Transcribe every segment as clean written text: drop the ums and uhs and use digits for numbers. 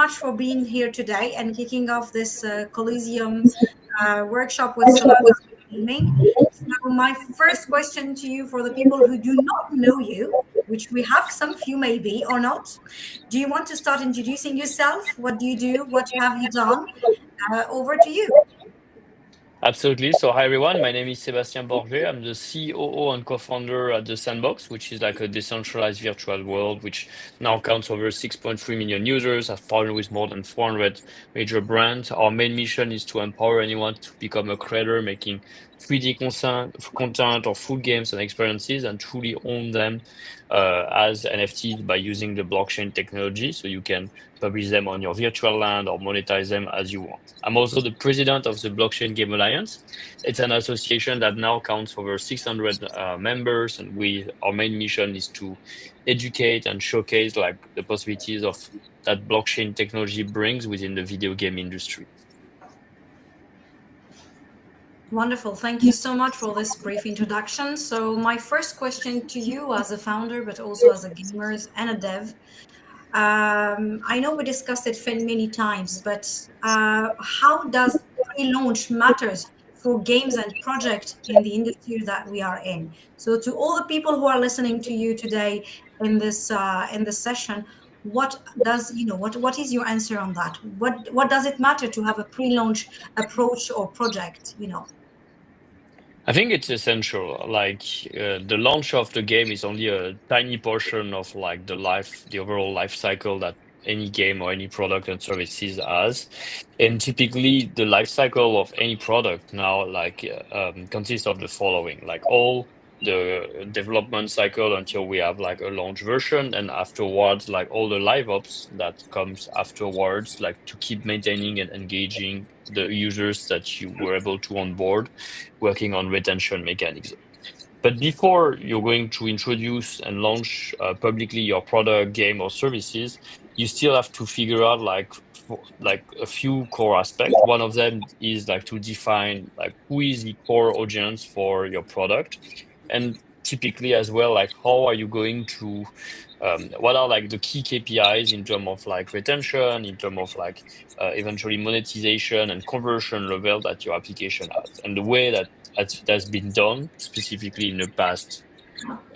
much for being here today and kicking off this Coliseum workshop with Symposium Gaming. So my first question to you, for the people who do not know you, which we have some few maybe or not, do you want to start introducing yourself? What do you do? What have you done? Over to you. Absolutely. So, hi everyone. My name is Sébastien Borger. I'm the COO and co-founder at the Sandbox, which is like a decentralized virtual world, which now counts over 6.3 million users. I've partnered with more than 400 major brands. Our main mission is to empower anyone to become a creator, making 3D content or full games and experiences, and truly own them as NFTs by using the blockchain technology. So you can publish them on your virtual land or monetize them as you want. I'm also the president of the Blockchain Game Alliance. It's an association that now counts over 600 members, and our main mission is to educate and showcase like the possibilities of that blockchain technology brings within the video game industry. Wonderful. Thank you so much for this brief introduction. So my first question to you as a founder, but also as a gamer and a dev, I know we discussed it many times, but how does pre-launch matters for games and projects in the industry that we are in? So, to all the people who are listening to you today in this session, what does what is your answer on that? What does it matter to have a pre-launch approach or project? I think it's essential. Like the launch of the game is only a tiny portion of like the overall life cycle that any game or any product and services has. And typically, the life cycle of any product now consists of the following: like all the development cycle until we have like a launch version, and afterwards, like all the live ops that comes afterwards, like to keep maintaining and engaging the users that you were able to onboard, working on retention mechanics. But before you're going to introduce and launch publicly your product, game, or services, you still have to figure out like a few core aspects. One of them is like to define like who is the core audience for your product, and typically as well like how are you going to what are like the key KPIs in terms of like retention, in terms of like eventually monetization and conversion level that your application has, and the way that that's been done specifically in the past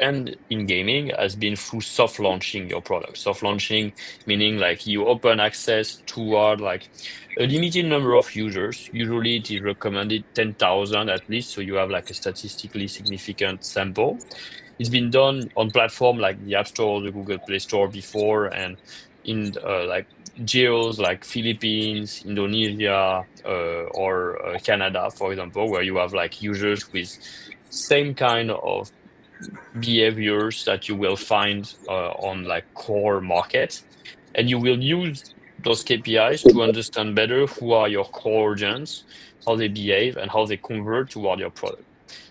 and in gaming has been through soft launching your product. Soft launching meaning like you open access toward like a limited number of users. Usually it is recommended 10,000 at least, so you have like a statistically significant sample. It's been done on platform like the App Store, the Google Play Store before, and in like geos like Philippines, Indonesia, or Canada, for example, where you have like users with same kind of behaviors that you will find on like core markets, and you will use those KPIs to understand better who are your core audience, how they behave, and how they convert toward your product.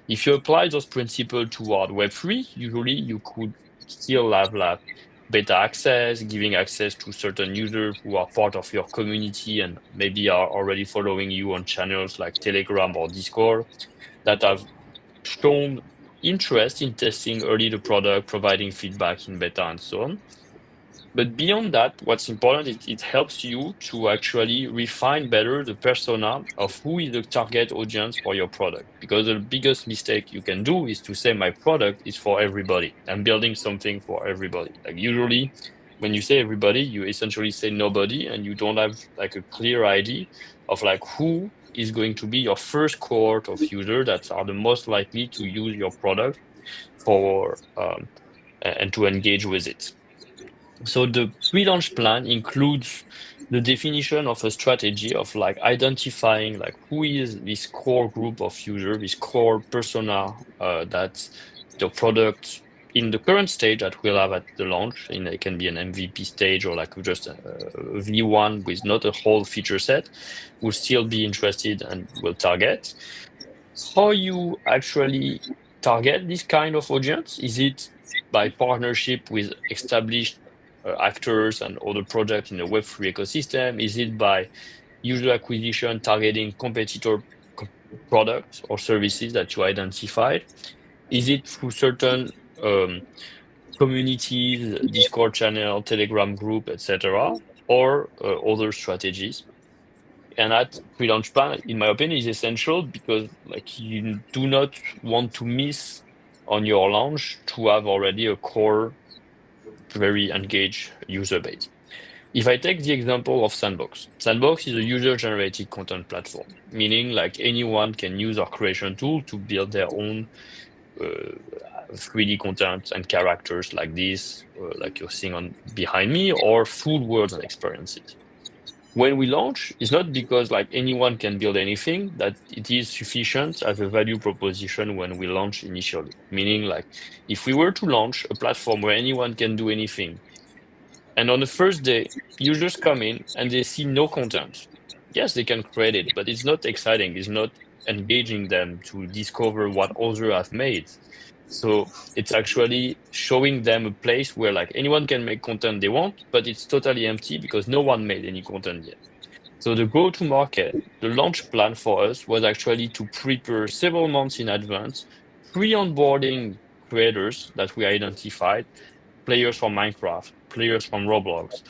If you apply those principles toward Web3, usually you could still have like beta access, giving access to certain users who are part of your community and maybe are already following you on channels like Telegram or Discord that have shown interest in testing early the product, providing feedback in beta, and so on. But beyond that, what's important is it helps you to actually refine better the persona of who is the target audience for your product. Because the biggest mistake you can do is to say my product is for everybody. I'm building something for everybody. Like usually when you say everybody, you essentially say nobody, and you don't have like a clear idea of like who is going to be your first cohort of users that are the most likely to use your product for and to engage with it. So the pre-launch plan includes the definition of a strategy of like identifying like who is this core group of users, this core persona that the product in the current stage that we'll have at the launch, and it can be an MVP stage or like just a V1 with not a whole feature set, will still be interested and will target. How you actually target this kind of audience? Is it by partnership with established actors and other projects in the Web3 ecosystem? Is it by user acquisition targeting competitor products or services that you identified? Is it through certain communities, Discord channel, Telegram group, etc.? or other strategies. And that pre-launch plan, in my opinion, is essential because like you do not want to miss on your launch to have already a core, very engaged user base. If I take the example of Sandbox, Sandbox is a user-generated content platform, meaning like anyone can use our creation tool to build their own 3D content and characters like this, like you're seeing on behind me, or full worlds and experiences. When we launch, it's not because like anyone can build anything that it is sufficient as a value proposition when we launch initially. Meaning like if we were to launch a platform where anyone can do anything, and on the first day, users come in and they see no content. Yes, they can create it, but it's not exciting. It's not engaging them to discover what others have made. So it's actually showing them a place where like anyone can make content they want, but it's totally empty because no one made any content yet. So the go-to-market, the launch plan for us was actually to prepare several months in advance, pre-onboarding creators that we identified, players from Minecraft, players from Roblox,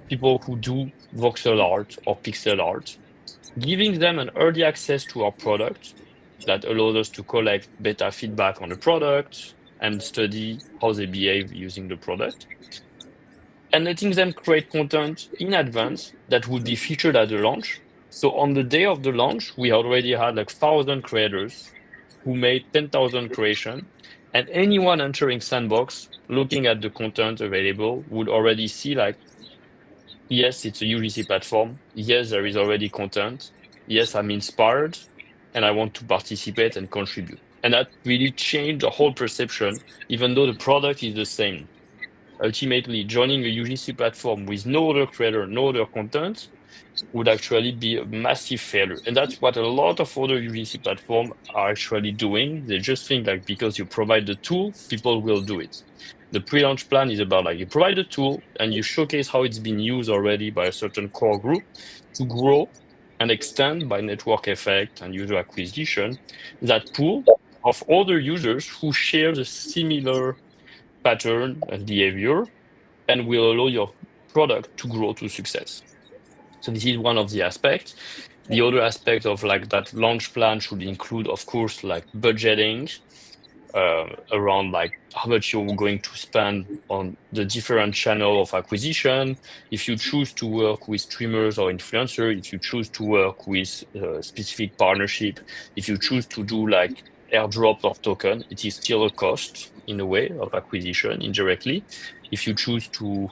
people who do voxel art or pixel art, giving them an early access to our product that allows us to collect beta feedback on the product and study how they behave using the product, and letting them create content in advance that would be featured at the launch. So on the day of the launch, we already had like 1,000 creators who made 10,000 creation, and anyone entering Sandbox looking at the content available would already see like, yes, it's a UGC platform. Yes, there is already content. Yes, I'm inspired and I want to participate and contribute. And that really changed the whole perception, even though the product is the same. Ultimately, joining a UGC platform with no other creator, no other content would actually be a massive failure. And that's what a lot of other UGC platforms are actually doing. They just think like because you provide the tool, people will do it. The pre-launch plan is about like you provide the tool and you showcase how it's been used already by a certain core group to grow and extend by network effect and user acquisition that pool of other users who share the similar pattern and behavior and will allow your product to grow to success. So this is one of the aspects. The other aspect of like that launch plan should include, of course, like budgeting around like how much you're going to spend on the different channel of acquisition. If you choose to work with streamers or influencers, if you choose to work with specific partnership, if you choose to do like airdrop of token, it is still a cost in a way of acquisition indirectly. If you choose to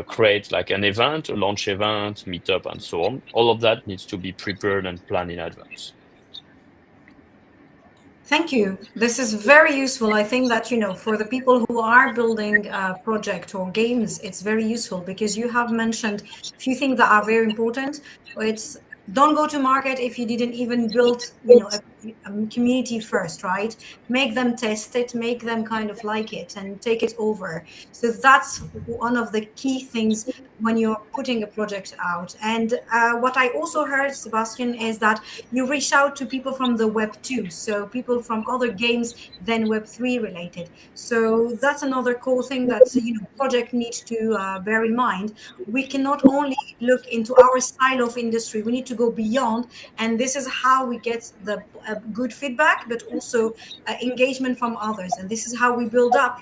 create like an event, a launch event, meetup, and so on, all of that needs to be prepared and planned in advance. Thank you. This is very useful. I think that, for the people who are building a project or games, it's very useful because you have mentioned a few things that are very important. It's don't go to market if you didn't even build, a community first, right? Make them test it, make them kind of like it and take it over. So that's one of the key things when you're putting a project out. And what I also heard, Sebastian, is that you reach out to people from the web 2, so people from other games than web 3 related. So that's another cool thing that project needs to bear in mind. We cannot only look into our style of industry, we need to go beyond, and this is how we get the good feedback but also engagement from others, and this is how we build up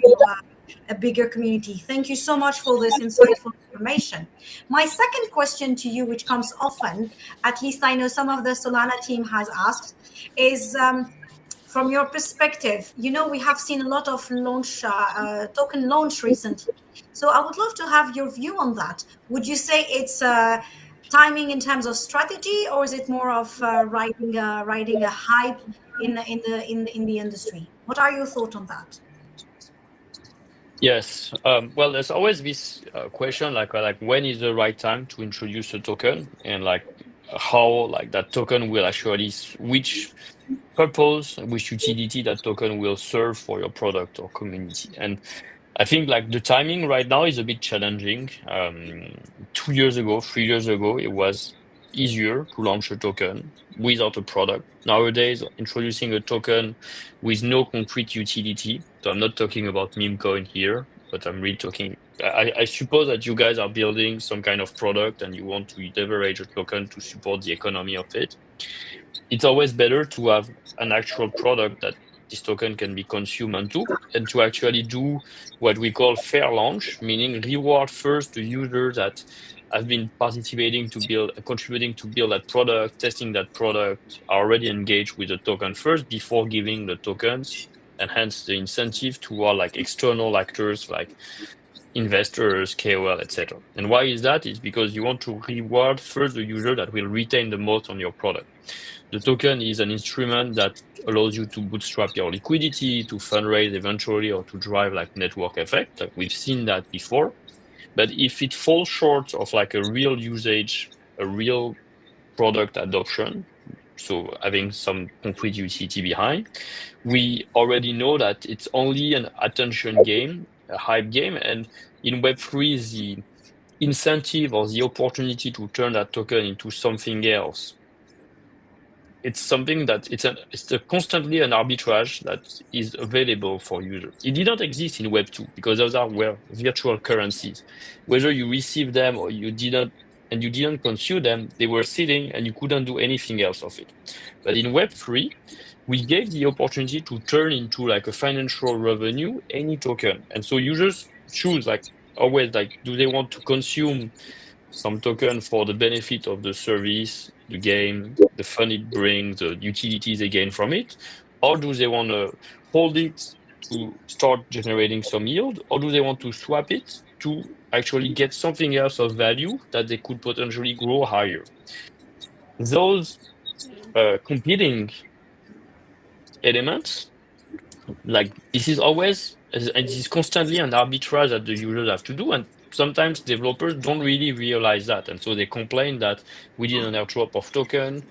a bigger community. Thank you so much for this insightful information. My second question to you, which comes often, at least I know some of the Solana team has asked, is from your perspective, we have seen a lot of launch token launch recently. So I would love to have your view on that. Would you say it's timing in terms of strategy, or is it more of riding a hype in the industry? What are your thoughts on that? Yes. Well, there's always this question like when is the right time to introduce a token and like how like that token will actually which purpose, which utility that token will serve for your product or community. And I think like the timing right now is a bit challenging. 2 years ago, 3 years ago, it was easier to launch a token without a product. Nowadays, introducing a token with no concrete utility. So I'm not talking about meme coin here, but I'm really talking I suppose that you guys are building some kind of product and you want to leverage a token to support the economy of it. It's always better to have an actual product that this token can be consumed onto, and to actually do what we call fair launch, meaning reward first the users that have been participating to build, contributing to build that product, testing that product, are already engaged with the token first before giving the tokens, and hence the incentive to all like external actors like investors, KOL, etc. And why is that? It's because you want to reward first the user that will retain the most on your product. The token is an instrument that allows you to bootstrap your liquidity, to fundraise eventually, or to drive like network effect. Like we've seen that before. But if it falls short of like a real usage, a real product adoption, so having some concrete utility behind, we already know that it's only an attention game, a hype game. And in Web3, the incentive or the opportunity to turn that token into something else, it's something that constantly an arbitrage that is available for users. It didn't exist in Web 2 because those were virtual currencies. Whether you received them or you didn't, and you didn't consume them, they were sitting and you couldn't do anything else of it. But in Web 3, we gave the opportunity to turn into like a financial revenue any token. And so users choose like always, like, do they want to consume some token for the benefit of the service, the game, the fun it brings, the utilities they gain from it? Or do they want to hold it to start generating some yield? Or do they want to swap it to actually get something else of value that they could potentially grow higher? Those competing elements, like this is always, and this is constantly an arbitrage that the users have to do. And sometimes developers don't really realize that. And so they complain that we did an airdrop of token,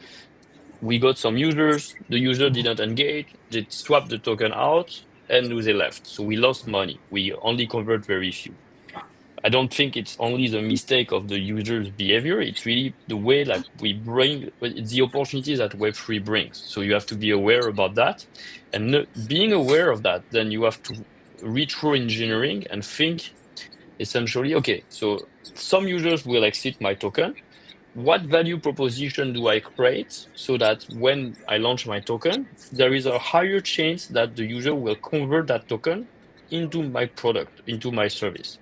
we got some users, the user didn't engage, they swapped the token out, and they left. So we lost money. We only convert very few. I don't think it's only the mistake of the user's behavior. It's really the way like we bring, it's the opportunities that Web3 brings. So you have to be aware about that. And being aware of that, then you have to retro engineering and think essentially, okay, so some users will exit my token. What value proposition do I create so that when I launch my token, there is a higher chance that the user will convert that token into my product, into my service?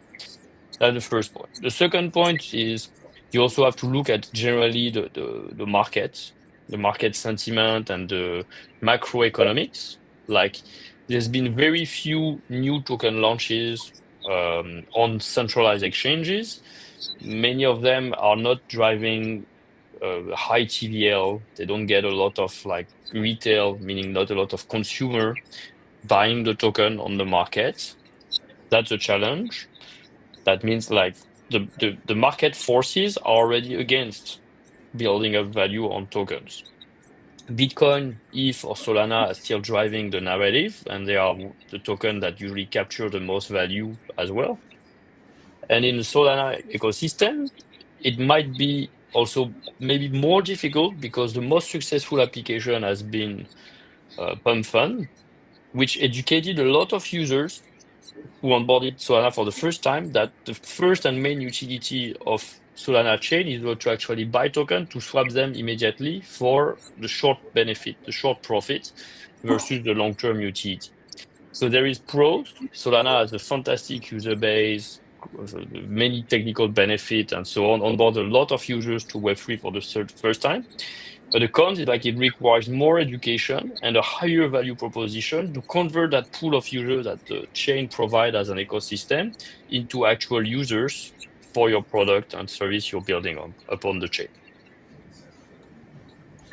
That's the first point. The second point is you also have to look at generally the market sentiment and the macroeconomics. Like there's been very few new token launches on centralized exchanges. Many of them are not driving high TVL. They don't get a lot of like retail, meaning not a lot of consumer buying the token on the market. That's a challenge. That means like the market forces are already against building up value on tokens. Bitcoin, ETH, or Solana are still driving the narrative, and they are the token that usually capture the most value as well. And in the Solana ecosystem, it might be also maybe more difficult because the most successful application has been Pump Fund, which educated a lot of users who onboarded Solana for the first time that the first and main utility of Solana chain is to actually buy token to swap them immediately for the short benefit, the short profit versus the long-term utility. So there is pros. Solana has a fantastic user base, many technical benefits, and so on. Onboard a lot of users to Web3 for the first time. But the cons is like it requires more education and a higher value proposition to convert that pool of users that the chain provide as an ecosystem into actual users for your product and service you're building on upon the chain.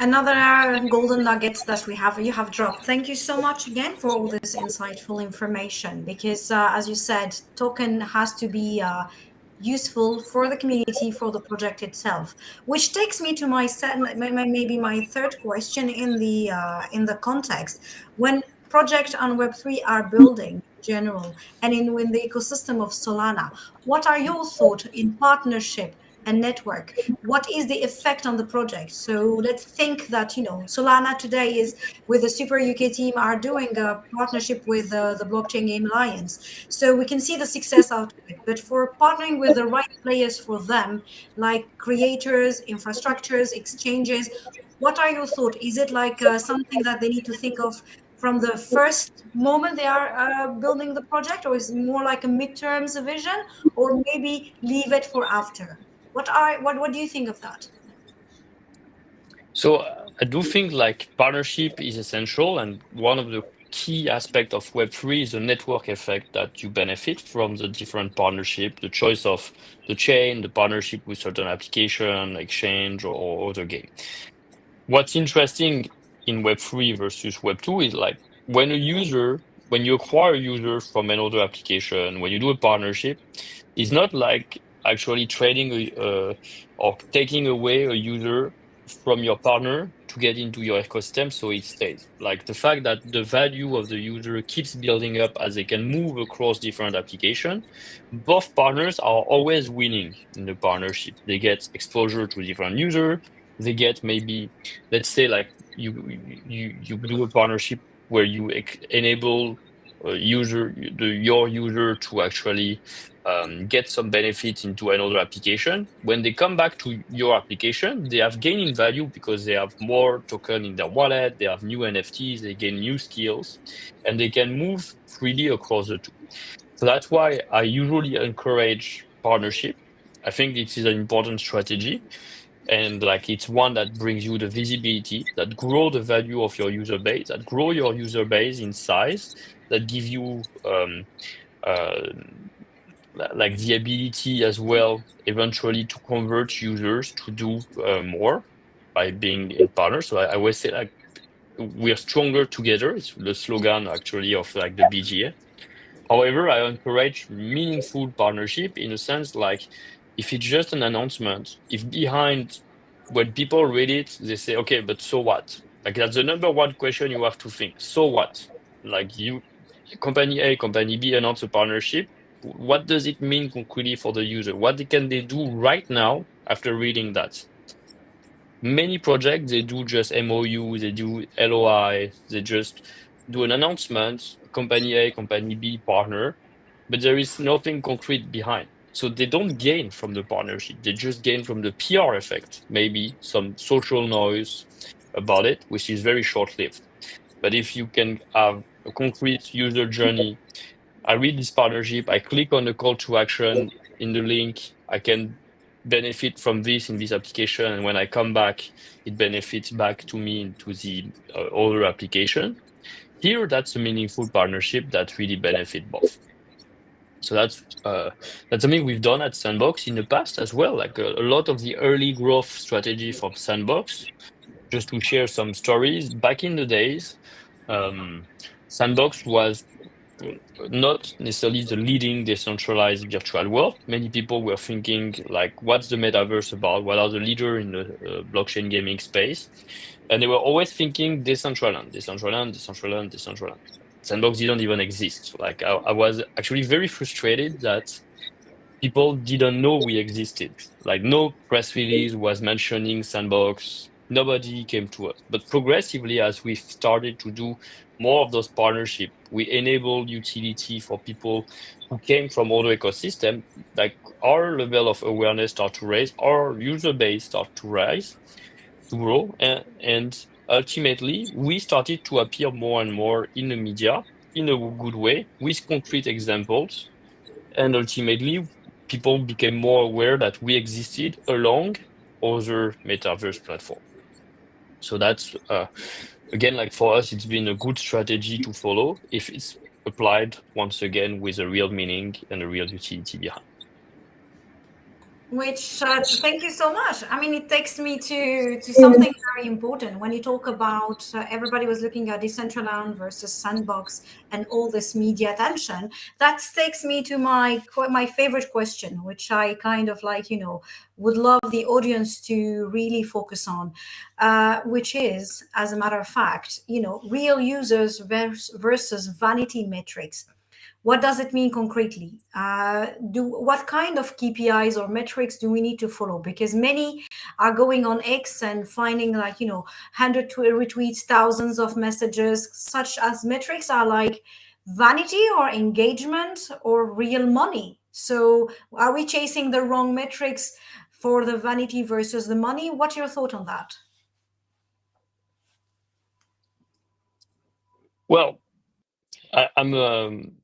Another golden nuggets that you have dropped. Thank you so much again for all this insightful information. Because as you said, token has to be useful for the community, for the project itself. Which takes me to maybe my third question in the context when projects on Web3 are building in general and in the ecosystem of Solana. What are your thoughts in partnership and network, what is the effect on the project? So let's think that, Solana today is with the Super UK team are doing a partnership with the Blockchain Game Alliance. So we can see the success out of it. But for partnering with the right players for them, like creators, infrastructures, exchanges, what are your thoughts? Is it like something that they need to think of from the first moment they are building the project, or is it more like a midterms vision, or maybe leave it for after? What do you think of that? So I do think like partnership is essential, and one of the key aspect of Web3 is the network effect that you benefit from the different partnership, the choice of the chain, the partnership with certain application, exchange, or other game. What's interesting in Web3 versus Web2 is like when you acquire a user from another application, when you do a partnership, it's not like actually trading or taking away a user from your partner to get into your ecosystem so it stays. Like the fact that the value of the user keeps building up as they can move across different applications, both partners are always winning in the partnership. They get exposure to different users, they get maybe, let's say like you do a partnership where you enable your user to actually get some benefit into another application. When they come back to your application, they have gaining value because they have more token in their wallet, they have new NFTs, they gain new skills, and they can move freely across the two. So that's why I usually encourage partnership. I think it is an important strategy, and like it's one that brings you the visibility, that grow the value of your user base, that grow your user base in size, that give you uh, like the ability as well eventually to convert users to do more by being in partners. So I always say like we are stronger together. It's the slogan actually of like the BGA. However, I encourage meaningful partnership in a sense like if it's just an announcement, if behind when people read it, they say, okay, but so what? Like that's the number one question you have to think. So what? Like you, company A, company B announce a partnership. What does it mean concretely for the user? What can they do right now after reading that? Many projects, they do just MOU, they do LOI, they just do an announcement, company A, company B partner, but there is nothing concrete behind. So they don't gain from the partnership. They just gain from the PR effect, maybe some social noise about it, which is very short-lived. But if you can have a concrete user journey, I read this partnership, I click on the call to action in the link, I can benefit from this in this application, and when I come back, it benefits back to me into the other application. Here, that's a meaningful partnership that really benefit both. So that's something we've done at Sandbox in the past as well. Like a lot of the early growth strategy from Sandbox, just to share some stories. Back in the days, um, Sandbox was not necessarily the leading decentralized virtual world. Many people were thinking like, what's the metaverse about? What are the leader in the blockchain gaming space? And they were always thinking Decentraland, Decentraland, Decentraland, Decentraland. Sandbox didn't even exist. Like I was actually very frustrated that people didn't know we existed. Like no press release was mentioning Sandbox. Nobody came to us. But progressively, as we started to do more of those partnerships, we enabled utility for people who came from other ecosystem. Like our level of awareness start to raise, our user base start to rise, to grow, and ultimately we started to appear more and more in the media in a good way with concrete examples, and ultimately, people became more aware that we existed along other metaverse platform. So that's again, like for us, it's been a good strategy to follow if it's applied once again with a real meaning and a real utility behind. Which thank you so much. I mean, it takes me to something very important when you talk about everybody was looking at Decentraland versus Sandbox and all this media attention. That takes me to my favorite question, which I kind of like, would love the audience to really focus on, which is, as a matter of fact, real users versus vanity metrics. What does it mean concretely? What kind of KPIs or metrics do we need to follow? Because many are going on X and finding, like, 100 retweets, thousands of messages. Such as metrics are like vanity or engagement or real money. So are we chasing the wrong metrics for the vanity versus the money? What's your thought on that? Well, I'm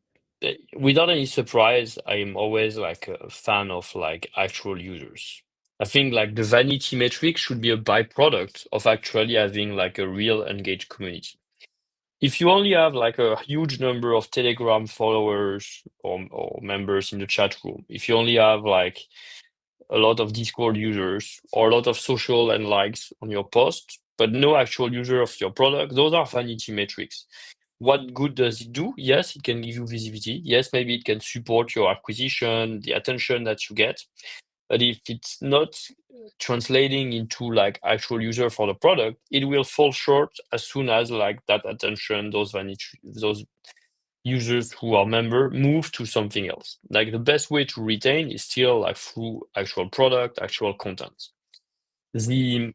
without any surprise, I'm always like a fan of like actual users. I think like the vanity metric should be a byproduct of actually having like a real engaged community. If you only have like a huge number of Telegram followers or members in the chat room, if you only have like a lot of Discord users or a lot of social and likes on your post, but no actual user of your product, those are vanity metrics. What good does it do? Yes, it can give you visibility. Yes, maybe it can support your acquisition, the attention that you get. But if it's not translating into like actual user for the product, it will fall short as soon as like that attention, those vanity, those users who are member move to something else. Like the best way to retain is still like through actual product, actual content. The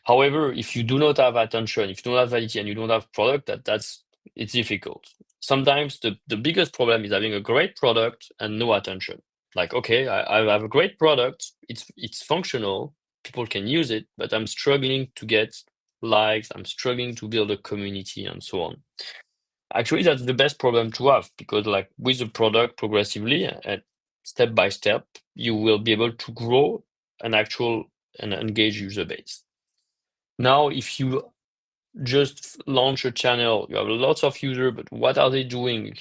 however, if you do not have attention, if you don't have validity and you don't have product, that's it's difficult. Sometimes the biggest problem is having a great product and no attention. Like, okay, I have a great product, it's functional, people can use it, but I'm struggling to get likes, I'm struggling to build a community and so on. Actually, that's the best problem to have because, like, with the product progressively and step by step, you will be able to grow an actual and engaged user base. Now, if you just launch a channel, you have lots of users, but what are they doing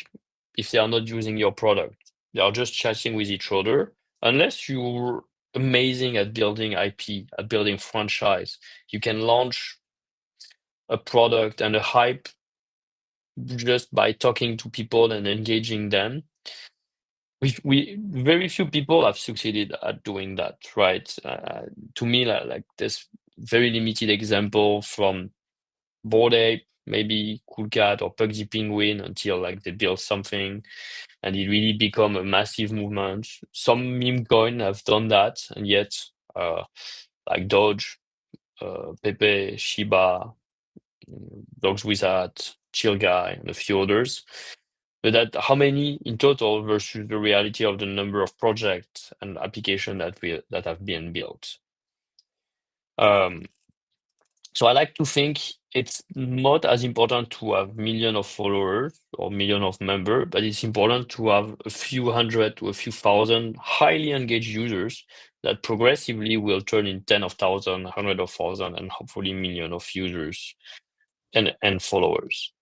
if they are not using your product? They are just chatting with each other. Unless you're amazing at building IP, at building franchise, you can launch a product and a hype just by talking to people and engaging them. We very few people have succeeded at doing that, right? To me, like there's very limited example from Bored Ape, maybe Cool Cat or Pugsy Penguin until like they build something and it really become a massive movement. Some meme coin have done that, and yet like Doge, Pepe, Shiba, Dogs Wizard, Chill Guy, and a few others. But that how many in total versus the reality of the number of projects and applications that have been built. Um, so I like to think it's not as important to have million of followers or million of members, but it's important to have a few hundred to a few thousand highly engaged users that progressively will turn in 10 of thousand, 100 of thousand, and hopefully million of users and followers.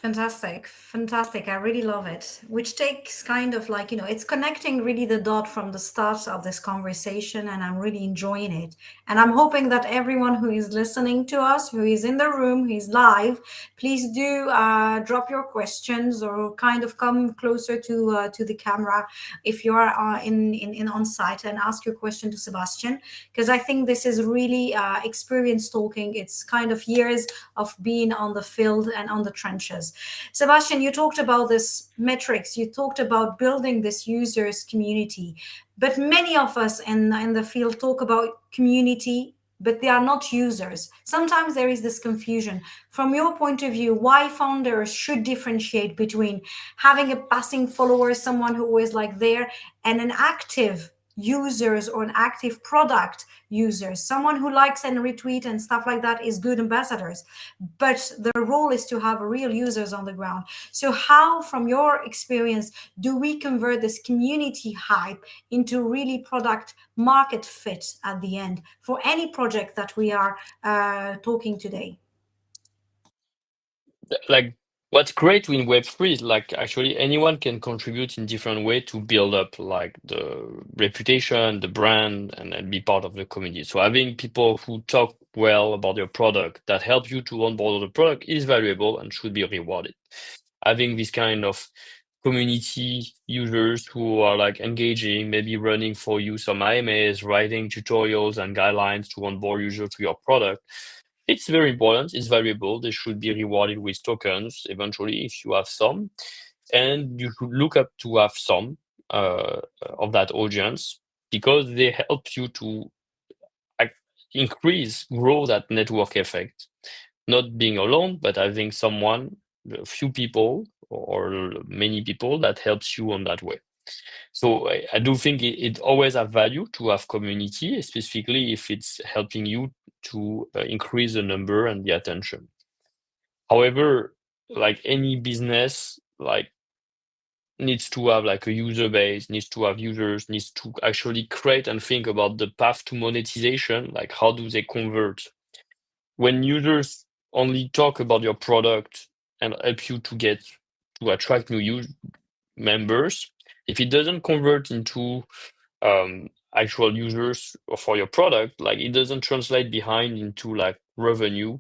Fantastic, fantastic. I really love it. Which takes kind of like, it's connecting really the dot from the start of this conversation, and I'm really enjoying it. And I'm hoping that everyone who is listening to us, who is in the room, who is live, please do drop your questions or kind of come closer to the camera if you are in on site and ask your question to Sebastian, because I think this is really experience talking. It's kind of years of being on the field and on the trenches. Sebastian, you talked about this metrics, you talked about building this users community, but many of us in the field talk about community, but they are not users. Sometimes there is this confusion. From your point of view, why founders should differentiate between having a passing follower, someone who is like there, and an active users or an active product users, someone who likes and retweet and stuff like that is good ambassadors, but the role is to have real users on the ground. So how, from your experience, do we convert this community hype into really product market fit at the end for any project that we are talking today? Like what's great in Web3 is like actually anyone can contribute in different way to build up like the reputation, the brand, and be part of the community. So having people who talk well about your product that help you to onboard the product is valuable and should be rewarded. Having this kind of community users who are like engaging, maybe running for you some IMAs, writing tutorials and guidelines to onboard users to your product It's very important. It's valuable. They should be rewarded with tokens eventually if you have some, and you should look up to have some uh, of that audience because they help you to ac- grow that network effect. Not being alone, but having someone, a few people, or many people that helps you on that way. So I do think it always have value to have community, specifically if it's helping you to increase the number and the attention. However, like any business, like needs to have like a user base, needs to have users, needs to actually create and think about the path to monetization, like how do they convert. When users only talk about your product and help you to attract new members, if it doesn't convert into actual users for your product, like it doesn't translate behind into like revenue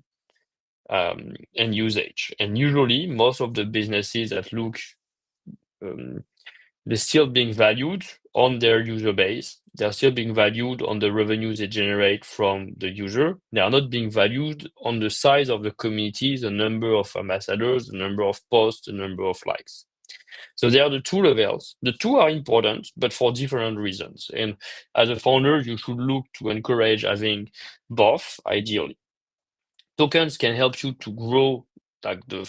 and usage. And usually, most of the businesses that look um, they're still being valued on their user base. They're still being valued on the revenues they generate from the user. They are not being valued on the size of the community, the number of ambassadors, the number of posts, the number of likes. So they are the two levels. The two are important, but for different reasons. And as a founder, you should look to encourage having both, ideally. Tokens can help you to grow like the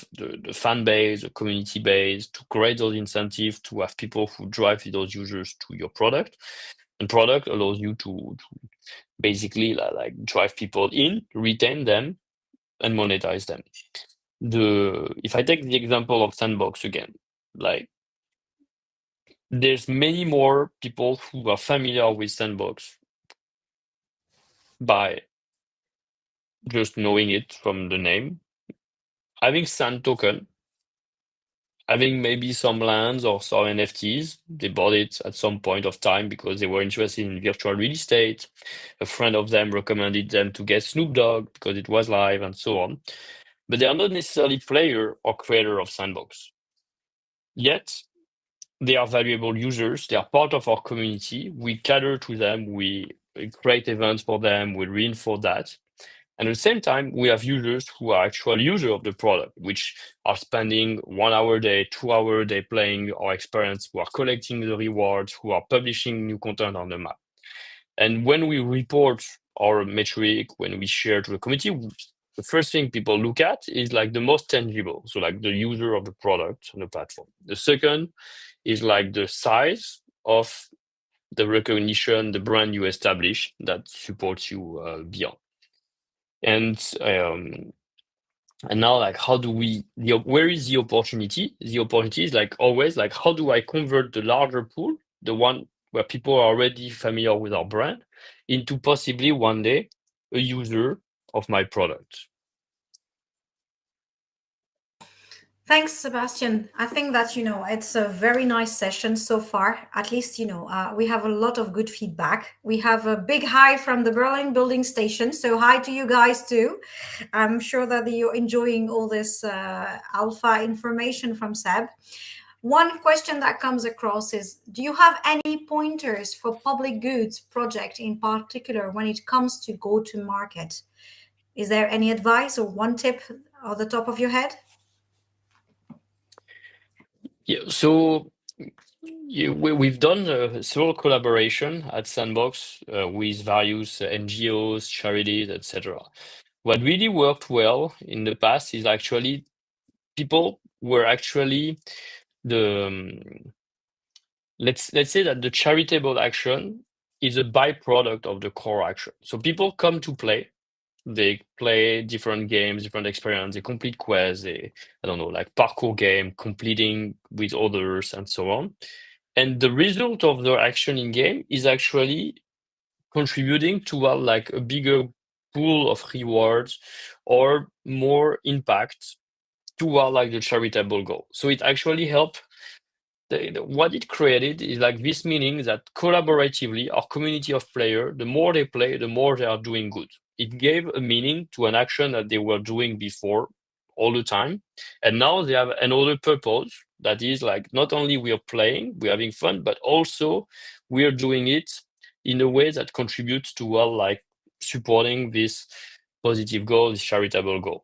fan base, the community base, to create those incentives to have people who drive those users to your product. And product allows you to basically like drive people in, retain them, and monetize them. If I take the example of Sandbox again, like there's many more people who are familiar with Sandbox by just knowing it from the name. Having Sand token, having maybe some lands or some NFTs. They bought it at some point of time because they were interested in virtual real estate. A friend of them recommended them to get Snoop Dogg because it was live and so on. But they are not necessarily player or creator of Sandbox. Yet they are valuable users. They are part of our community. We cater to them. We create events for them. We reinforce that. And at the same time, we have users who are actual users of the product, which are spending 1 hour a day, 2 hour a day playing our experience, who are collecting the rewards, who are publishing new content on the map. And when we report our metric, when we share to the community, the first thing people look at is like the most tangible, so like the user of the product on the platform. The second is like the size of the recognition, the brand you establish that supports you beyond. And now, like, how do where is the opportunity? The opportunity is like always, like, how do I convert the larger pool, the one where people are already familiar with our brand, into possibly one day a user of my product? Thanks, Sebastian. I think that, it's a very nice session so far. At least, we have a lot of good feedback. We have a big hi from the Berlin building station. So, hi to you guys too. I'm sure that you're enjoying all this alpha information from Seb. One question that comes across is, do you have any pointers for public goods project in particular when it comes to go to market? Is there any advice or one tip on the top of your head? Yeah, so we've done several collaboration at Sandbox with various NGOs, charities, etc. What really worked well in the past is actually people were actually the let's say that the charitable action is a byproduct of the core action. So people come to play, they play different games, different experience, they complete quests, I don't know, like parkour game, completing with others and so on. And the result of their action in game is actually contributing to like a bigger pool of rewards or more impact toward like the charitable goal. So it actually helped what it created is like this meaning that collaboratively our community of players, the more they play, the more they are doing good. It gave a meaning to an action that they were doing before all the time. And now they have another purpose that is like not only we are playing, we're having fun, but also we are doing it in a way that contributes to like supporting this positive goal, this charitable goal.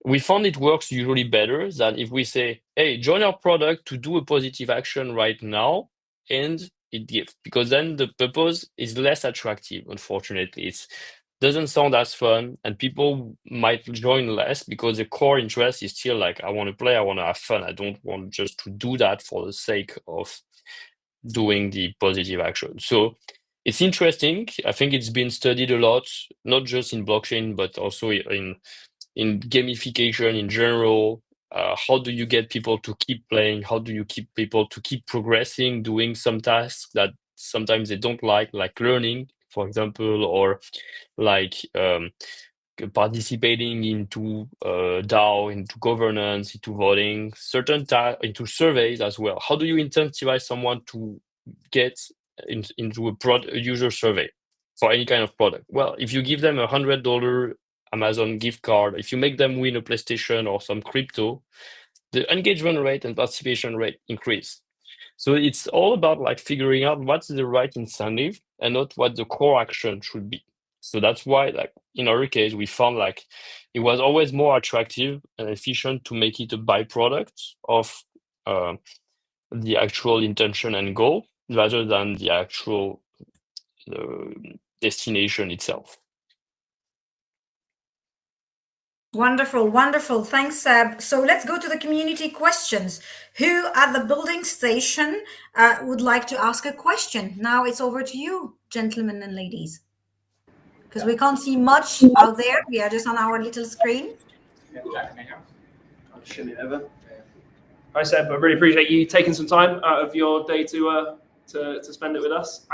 We found it works usually better than if we say, hey, join our product to do a positive action right now, and it gives, because then the purpose is less attractive, unfortunately. It doesn't sound as fun, and people might join less because the core interest is still like, I want to play, I want to have fun. I don't want just to do that for the sake of doing the positive action. So it's interesting. I think it's been studied a lot, not just in blockchain, but also in gamification in general. How do you get people to keep playing? How do you keep people to keep progressing, doing some tasks that sometimes they don't like learning, for example, or like participating into DAO, into governance, into voting, into surveys as well. How do you incentivize someone to get into a user survey for any kind of product? Well, if you give them $100 Amazon gift card, if you make them win a PlayStation or some crypto, the engagement rate and participation rate increase. So it's all about like figuring out what's the right incentive and not what the core action should be. So that's why, like in our case, we found like it was always more attractive and efficient to make it a byproduct of the actual intention and goal rather than the actual destination itself. Wonderful, wonderful. Thanks, Seb. So let's go to the community questions. Who at the building station would like to ask a question? Now it's over to you, gentlemen and ladies. Because we can't see much out there. We are just on our little screen. Hi, Seb. I really appreciate you taking some time out of your day to spend it with us.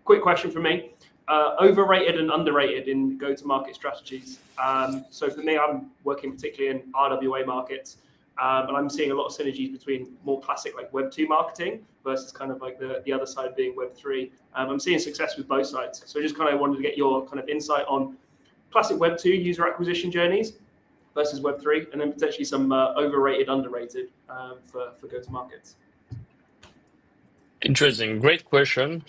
Quick question from me. Overrated and underrated in go-to-market strategies. So for me, I'm working particularly in RWA markets, and I'm seeing a lot of synergies between more classic like Web 2 marketing versus kind of like the other side being Web 3. I'm seeing success with both sides. So I just kind of wanted to get your kind of insight on classic Web 2 user acquisition journeys versus Web 3, and then potentially some overrated, underrated for go-to-markets. Interesting. Great question.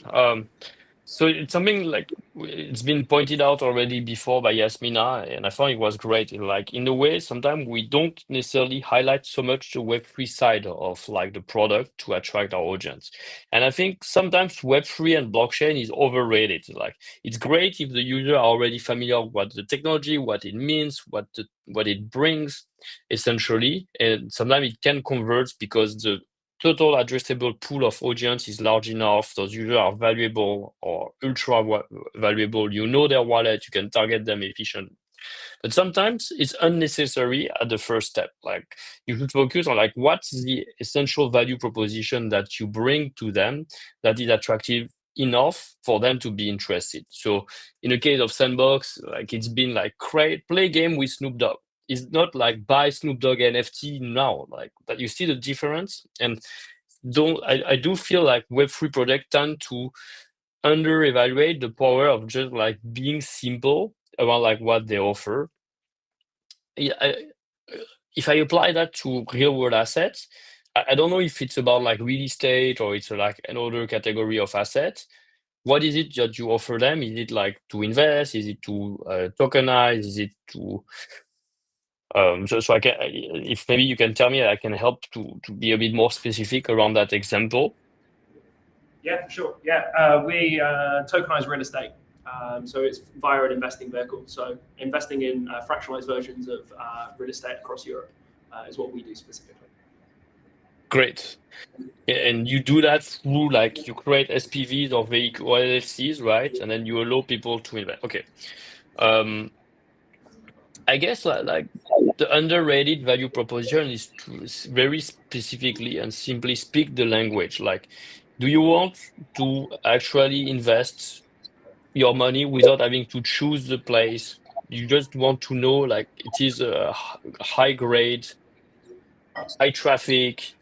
So it's something like it's been pointed out already before by Yasmina, and I thought it was great. Like in a way, sometimes we don't necessarily highlight so much the Web3 side of like the product to attract our audience. And I think sometimes Web3 and blockchain is overrated. Like it's great if the user are already familiar with what the technology, what it means, what it brings, essentially. And sometimes it can convert because the total addressable pool of audience is large enough, those users are valuable or ultra valuable, you know their wallet, you can target them efficiently. But sometimes it's unnecessary at the first step. Like you should focus on like what's the essential value proposition that you bring to them that is attractive enough for them to be interested. So in the case of Sandbox, like it's been like play game with Snoop Dogg. It's not like buy Snoop Dogg NFT now, like that. You see the difference, and I do feel like Web3 projects tend to under evaluate the power of just like being simple about like what they offer. If I apply that to real world assets, I don't know if it's about like real estate or it's like another category of assets. What is it that you offer them? Is it like to invest? Is it to tokenize? Is it to so I can, if maybe you can tell me, I can help to be a bit more specific around that example. Yeah, for sure. Yeah, we tokenize real estate. So it's via an investing vehicle. So investing in fractionalized versions of real estate across Europe is what we do specifically. Great. And you do that through like you create SPVs or vehicle LLCs, right? And then you allow people to invest. Okay. I guess like the underrated value proposition is to very specifically and simply speak the language. Like, do you want to actually invest your money without having to choose the place? You just want to know like it is a high grade, high traffic,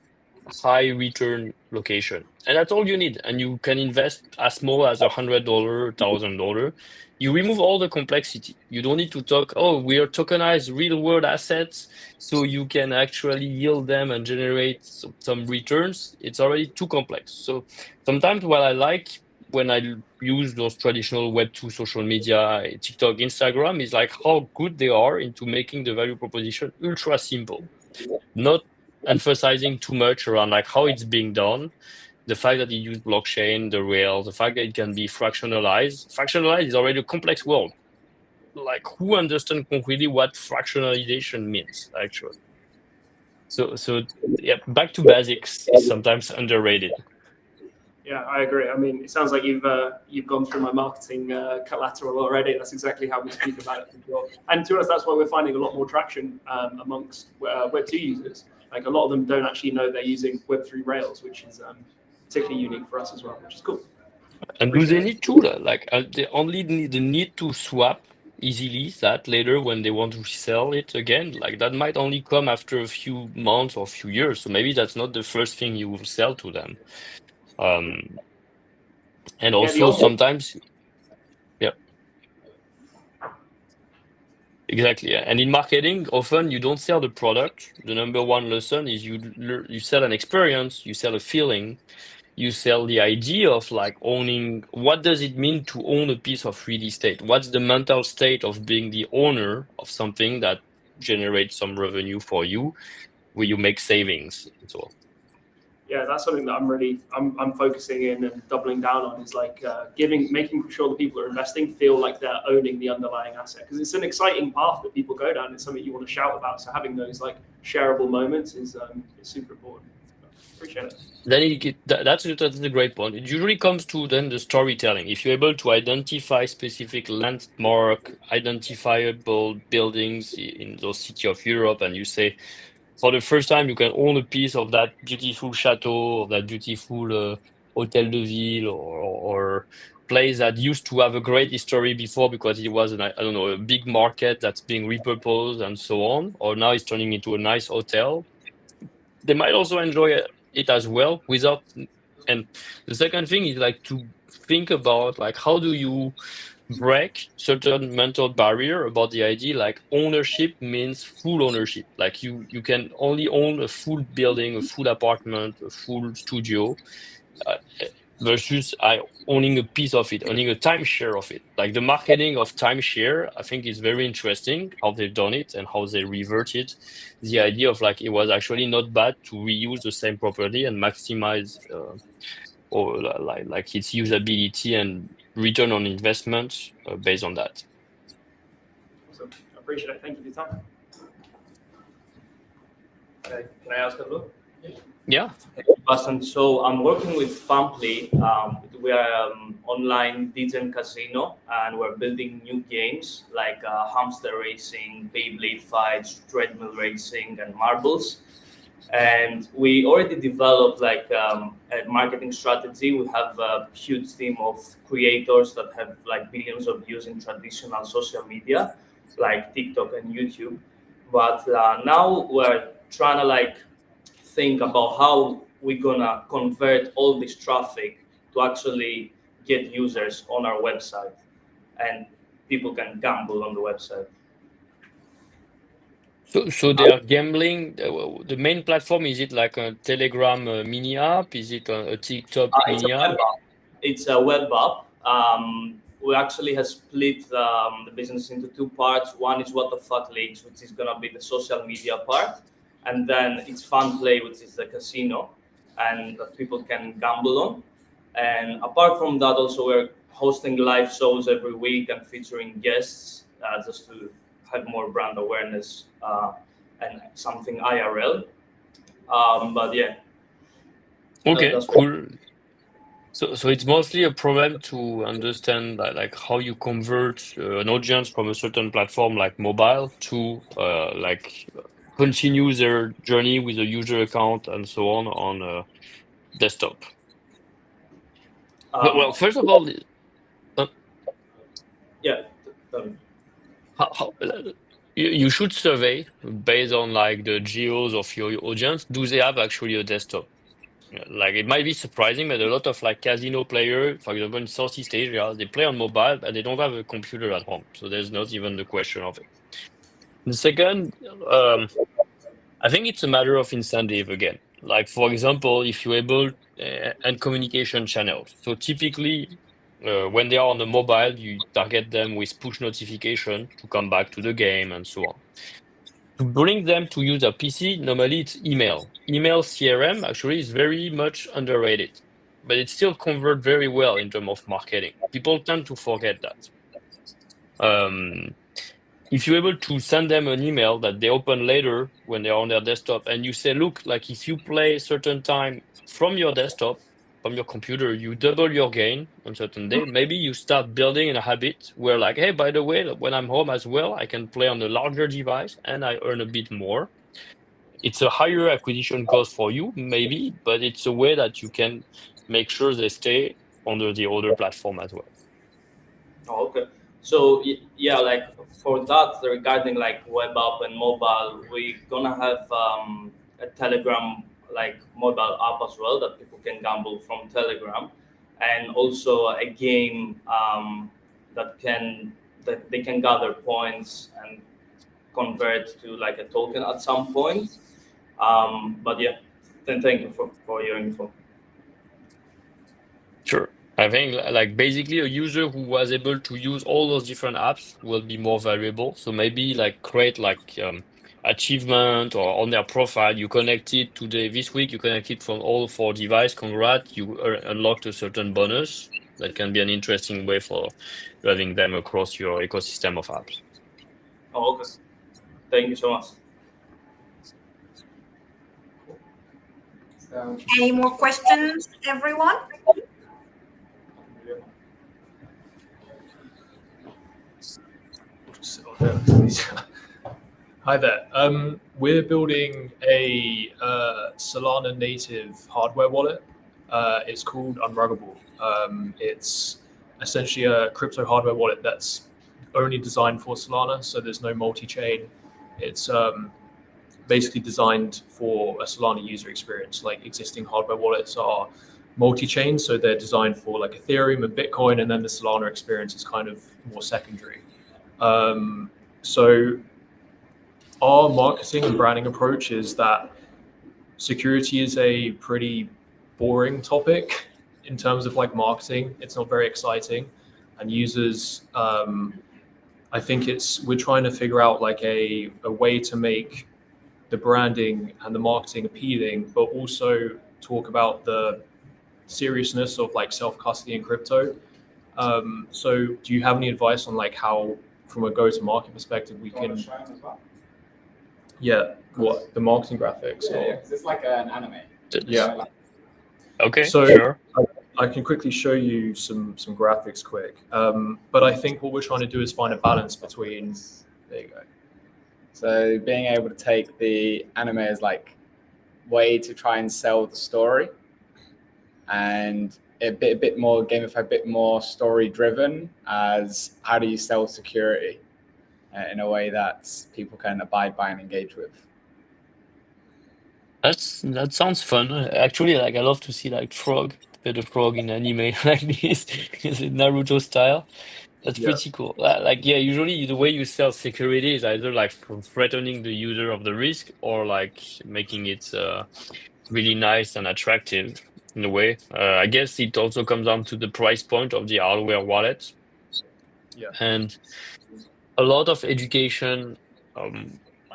high return location, and that's all you need. And you can invest as small as $100, $1,000. You remove all the complexity. You don't need to talk, oh, we are tokenized real world assets so you can actually yield them and generate some returns. It's already too complex. So sometimes what I like when I use those traditional Web2 social media, TikTok, Instagram, is like how good they are into making the value proposition ultra simple, not emphasizing too much around like how it's being done. The fact that you use blockchain, the rails, the fact that it can be fractionalized. Fractionalized is already a complex world. Like who understands concretely what fractionalization means, actually? So yeah, back to basics is sometimes underrated. Yeah, I agree. I mean, it sounds like you've gone through my marketing collateral already. That's exactly how we speak about it. For sure. And to us, that's why we're finding a lot more traction amongst Web2 users. Like a lot of them don't actually know they're using Web3 Rails, which is particularly unique for us as well, which is cool. And do they need to like they only need the need to swap easily that later when they want to sell it again? Like that might only come after a few months or a few years. So maybe that's not the first thing you will sell to them. And Yeah, also sometimes, yeah, exactly. Yeah. And in marketing, often you don't sell the product. The number one lesson is you sell an experience, you sell a feeling. You sell the idea of like owning. What does it mean to own a piece of real estate? What's the mental state of being the owner of something that generates some revenue for you, where you make savings and so on? Yeah, that's something that I'm focusing in and doubling down on is like making sure the people who are investing feel like they're owning the underlying asset, because it's an exciting path that people go down. It's something you want to shout about. So having those like shareable moments is super important. Appreciate it. Then that's a great point. It usually comes to then the storytelling. If you're able to identify specific landmark, identifiable buildings in those city of Europe, and you say, for the first time, you can own a piece of that beautiful chateau, of that beautiful Hôtel de Ville, or place that used to have a great history before because it was, I don't know, a big market that's being repurposed and so on, or now it's turning into a nice hotel. They might also enjoy it as well without. And the second thing is like to think about like how do you break certain mental barrier about the idea like ownership means full ownership, like you can only own a full building, a full apartment, a full studio, uh, versus owning a piece of it, owning a timeshare of it. Like the marketing of timeshare, I think is very interesting how they've done it and how they reverted the idea of like it was actually not bad to reuse the same property and maximize or like its usability and return on investment based on that. Awesome. I appreciate it. Thank you for your time. Can I ask a little? Yeah. Bastian, so I'm working with Family. We are online digital casino, and we're building new games like hamster racing, Beyblade fights, treadmill racing, and marbles. And we already developed like a marketing strategy. We have a huge team of creators that have like billions of views in traditional social media, like TikTok and YouTube. But now we're trying to like think about how we're gonna convert all this traffic to actually get users on our website, and people can gamble on the website. So they are gambling. The main platform, is it like a Telegram mini app? Is it a TikTok It's a mini web app? app. It's a web app. We actually have split the business into two parts. One is What the Fuck Leagues, which is gonna be the social media part, and then it's Fun Play, which is the casino, and that people can gamble on. And apart from that, also we're hosting live shows every week and featuring guests just to have more brand awareness and something IRL. But yeah, Okay, that's what. cool. So it's mostly a problem to understand like how you convert an audience from a certain platform like mobile to like continue their journey with a user account and so on desktop. Well, Um, first of all, uh, yeah. um, how, you should survey based on like the geos of your audience. Do they have actually a desktop? Yeah, like it might be surprising, but a lot of like casino player, for example, in Southeast Asia, they play on mobile, but they don't have a computer at home. So there's not even the question of it. The second, I think it's a matter of incentive again. Like for example, if you're able and communication channels. So typically, when they are on the mobile, you target them with push notification to come back to the game and so on. To bring them to use a PC, normally it's email. Email CRM actually is very much underrated, but it still convert very well in terms of marketing. People tend to forget that. If you're able to send them an email that they open later when they're on their desktop, and you say, look, like if you play a certain time from your desktop, from your computer, you double your gain on certain day. Maybe you start building a habit where like, hey, by the way, when I'm home as well, I can play on a larger device and I earn a bit more. It's a higher acquisition cost for you, maybe, but it's a way that you can make sure they stay under the other platform as well. Oh, okay. So yeah, like for that regarding like web app and mobile, we're gonna have a Telegram like mobile app as well that people can gamble from Telegram, and also a game that they can gather points and convert to like a token at some point. But yeah, then thank you for your info. Sure. I think like basically a user who was able to use all those different apps will be more valuable. So maybe like create like achievement or on their profile, you connect it today, this week, you connect it from all four device. Congrats, you unlocked a certain bonus. That can be an interesting way for having them across your ecosystem of apps. Oh, okay. Thank you so much. Any more questions, everyone? Hi there. We're building a Solana native hardware wallet. It's called Unruggable. It's essentially a crypto hardware wallet that's only designed for Solana, so there's no multi-chain. It's basically designed for a Solana user experience. Like existing hardware wallets are multi-chain, so they're designed for like Ethereum and Bitcoin, and then the Solana experience is kind of more secondary. So our marketing and branding approach is that security is a pretty boring topic in terms of like marketing. It's not very exciting, and users, I think we're trying to figure out like a way to make the branding and the marketing appealing, but also talk about the seriousness of like self-custody in crypto. So do you have any advice on like how, from a go-to-market perspective, we can? Yeah, what the marketing graphics? Yeah, because it's like an anime. Yeah. Okay, So sure. I can quickly show you some graphics quick. But I think what we're trying to do is find a balance between. There you go. So being able to take the anime as like way to try and sell the story, and a bit more gamified, a bit more story driven as how do you sell security in a way that people can abide by and engage with. That sounds fun. Actually, like I love to see like the frog in anime like this, is it Naruto style? That's pretty cool. Like yeah, usually the way you sell security is either like threatening the user of the risk or like making it really nice and attractive in a way. I guess it also comes down to the price point of the hardware wallet. Yeah. And a lot of education.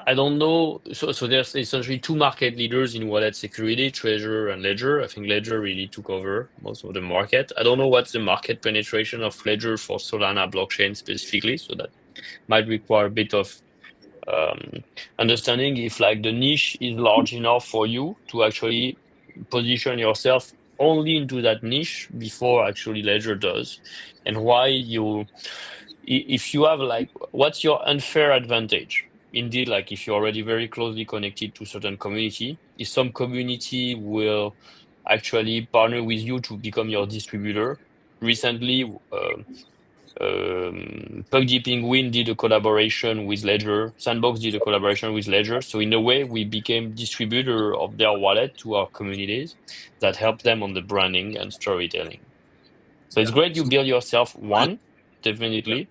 I don't know. So there's essentially two market leaders in wallet security, Trezor and Ledger. I think Ledger really took over most of the market. I don't know what's the market penetration of Ledger for Solana blockchain specifically. So that might require a bit of understanding if like the niche is large enough for you to actually position yourself only into that niche before actually Ledger does, and why if you have like what's your unfair advantage. Indeed, like if you're already very closely connected to certain community, if some community will actually partner with you to become your distributor. Recently, Pug Penguin did a collaboration with Ledger. Sandbox did a collaboration with Ledger. So in a way, we became distributor of their wallet to our communities that help them on the branding and storytelling. So it's great you build yourself one, definitely.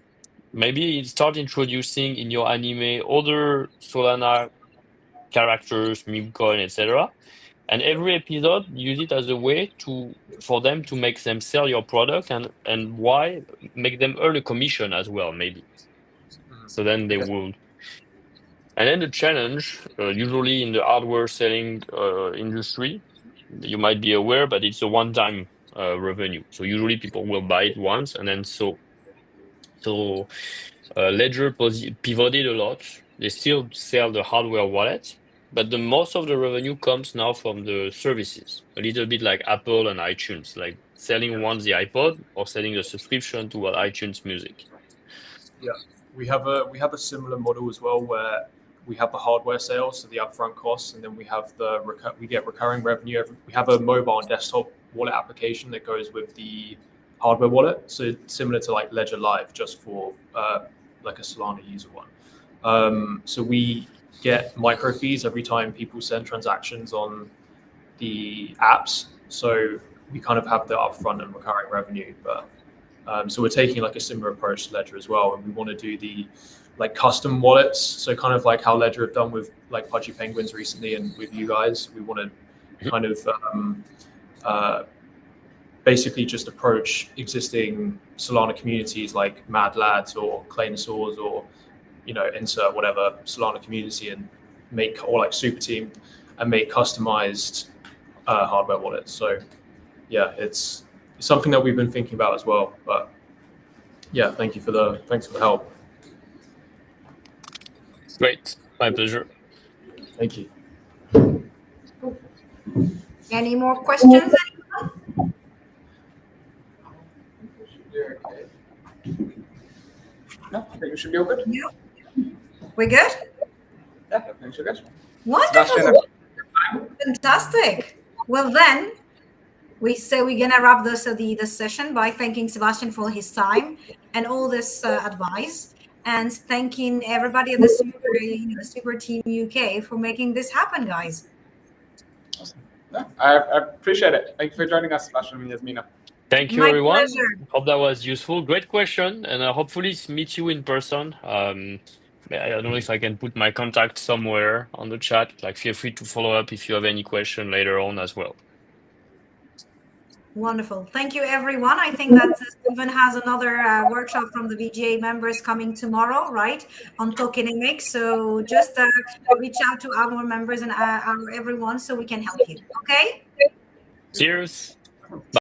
Maybe start introducing in your anime other Solana characters, meme coin, etc. And every episode, use it as a way for them to make them sell your product, and why make them earn a commission as well, maybe. So then they will. And then the challenge, usually in the hardware selling industry, you might be aware, but it's a one-time revenue. So usually people will buy it once, and then Ledger pivoted a lot. They still sell the hardware wallet, but the most of the revenue comes now from the services, a little bit like Apple and iTunes, like selling once the iPod or selling the subscription to iTunes Music. Yeah, we have a similar model as well, where we have the hardware sales, so the upfront costs, and then we have we get recurring revenue. We have a mobile and desktop wallet application that goes with the hardware wallet, so similar to like Ledger Live, just for like a Solana user one. So we get micro fees every time people send transactions on the apps. So we kind of have the upfront and recurring revenue, but so we're taking like a similar approach to Ledger as well, and we want to do the like custom wallets. So kind of like how Ledger have done with like Pudgy Penguins recently, and with you guys, we want to kind of basically just approach existing Solana communities like Mad Lads or Claynosaurs or insert whatever Solana community, and or like Super Team, and make customized hardware wallets. So yeah, it's something that we've been thinking about as well. But yeah, thanks for the help. Great, my pleasure. Thank you. Any more questions? No, I think we should be all good. Yeah. We're good? Yeah, I think we're good. Wonderful. Fantastic. Well, then we're gonna wrap this session by thanking Sebastian for his time and all this advice, and thanking everybody at the Super Team UK for making this happen, guys. Awesome. Yeah, I appreciate it. Thank you for joining us, Sebastian and Yasmina. Thank you, My everyone. pleasure. Hope that was useful. Great question, and hopefully meet you in person. I don't know if I can put my contact somewhere on the chat. Like, feel free to follow up if you have any question later on as well. Wonderful. Thank you, everyone. I think that Stephen has another workshop from the VGA members coming tomorrow, right, on tokenomics. So just reach out to our members and everyone so we can help you. Okay? Cheers.